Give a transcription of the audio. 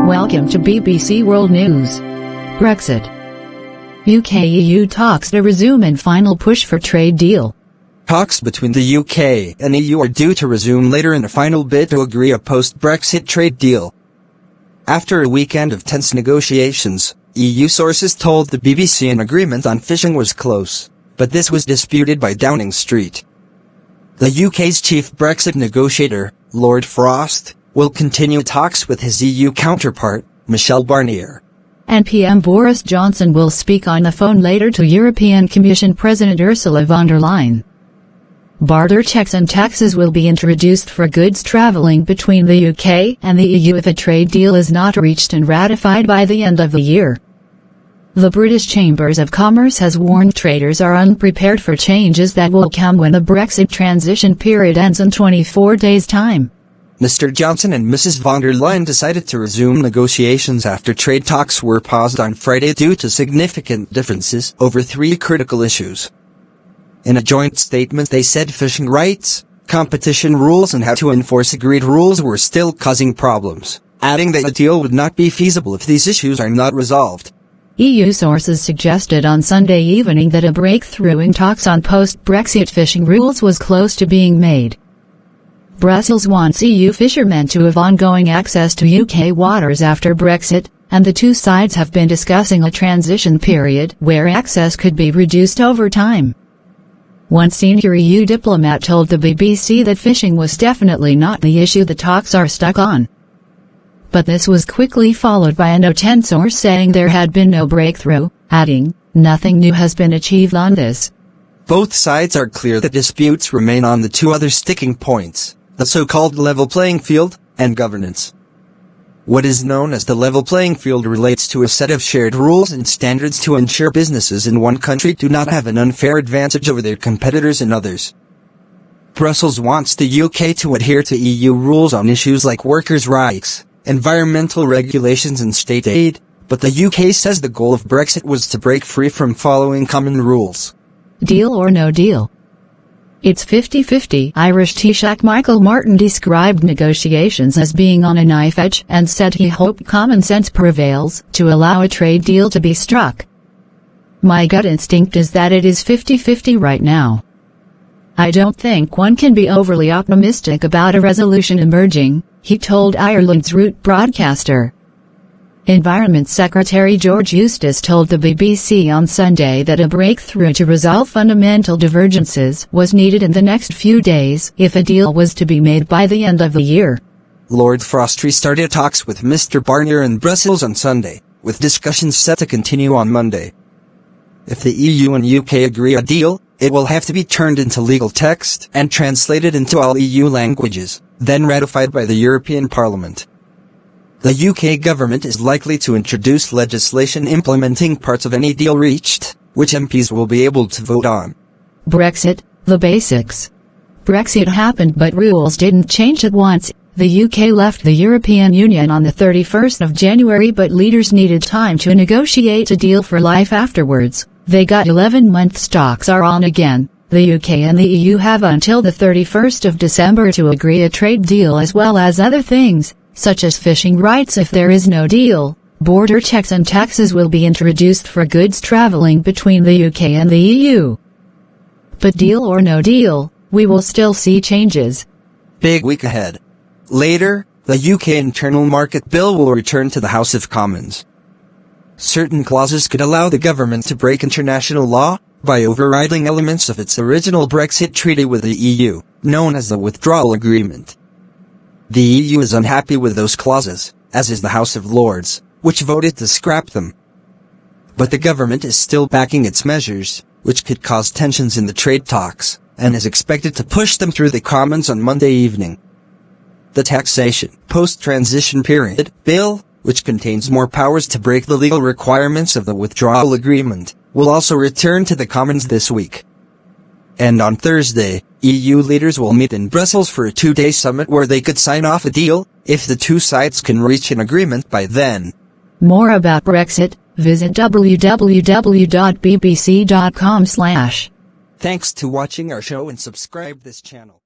Welcome to BBC World News. Brexit. UK-EU talks to resume and final push for trade deal. Talks between the UK and EU are due to resume later in a final bid to agree a post-Brexit trade deal. After a weekend of tense negotiations, EU sources told the BBC an agreement on fishing was close, but this was disputed by Downing Street. The UK's chief Brexit negotiator, Lord Frost, will continue talks with his EU counterpart, Michel Barnier. And PM Boris Johnson will speak on the phone later to European Commission President Ursula von der Leyen. Border checks and taxes will be introduced for goods travelling between the UK and the EU if a trade deal is not reached and ratified by the end of the year. The British Chambers of Commerce has warned traders are unprepared for changes that will come when the Brexit transition period ends in 24 days' time. Mr. Johnson and Mrs. von der Leyen decided to resume negotiations after trade talks were paused on Friday due to significant differences over three critical issues. In a joint statement they said fishing rights, competition rules and how to enforce agreed rules were still causing problems, adding that a deal would not be feasible if these issues are not resolved. EU sources suggested on Sunday evening that a breakthrough in talks on post-Brexit fishing rules was close to being made. Brussels wants EU fishermen to have ongoing access to UK waters after Brexit, and the two sides have been discussing a transition period where access could be reduced over time. One senior EU diplomat told the BBC that fishing was definitely not the issue the talks are stuck on. But this was quickly followed by a No-10 source saying there had been no breakthrough, adding, "Nothing new has been achieved on this." Both sides are clear that disputes remain on the two other sticking points, the so-called level playing field, and governance. What is known as the level playing field relates to a set of shared rules and standards to ensure businesses in one country do not have an unfair advantage over their competitors in others. Brussels wants the UK to adhere to EU rules on issues like workers' rights, environmental regulations and state aid, but the UK says the goal of Brexit was to break free from following common rules. Deal or no deal? It's 50-50. Irish Taoiseach Michael Martin described negotiations as being on a knife edge and said he hoped common sense prevails to allow a trade deal to be struck. "My gut instinct is that it is 50-50 right now. I don't think one can be overly optimistic about a resolution emerging," he told Ireland's Root broadcaster. Environment Secretary George Eustice told the BBC on Sunday that a breakthrough to resolve fundamental divergences was needed in the next few days if a deal was to be made by the end of the year. Lord Frost restarted talks with Mr. Barnier in Brussels on Sunday, with discussions set to continue on Monday. If the EU and UK agree a deal, it will have to be turned into legal text and translated into all EU languages, then ratified by the European Parliament. The UK government is likely to introduce legislation implementing parts of any deal reached, which MPs will be able to vote on. Brexit, the basics. Brexit happened but rules didn't change at once. The UK left the European Union on the 31st of January but leaders needed time to negotiate a deal for life afterwards. They got 11 months. Talks are on again. The UK and the EU have until the 31st of December to agree a trade deal as well as other things, such as fishing rights. If there is no deal, border checks and taxes will be introduced for goods travelling between the UK and the EU. But deal or no deal, we will still see changes. Big week ahead. Later, the UK Internal Market Bill will return to the House of Commons. Certain clauses could allow the government to break international law by overriding elements of its original Brexit treaty with the EU, known as the Withdrawal Agreement. The EU is unhappy with those clauses, as is the House of Lords, which voted to scrap them. But the government is still backing its measures, which could cause tensions in the trade talks, and is expected to push them through the Commons on Monday evening. The Taxation Post-Transition Period Bill, which contains more powers to break the legal requirements of the Withdrawal Agreement, will also return to the Commons this week. And on Thursday, EU leaders will meet in Brussels for a two-day summit where they could sign off a deal, if the two sides can reach an agreement by then. More about Brexit, visit www.bbc.com/. Thanks to watching our show and subscribe this channel.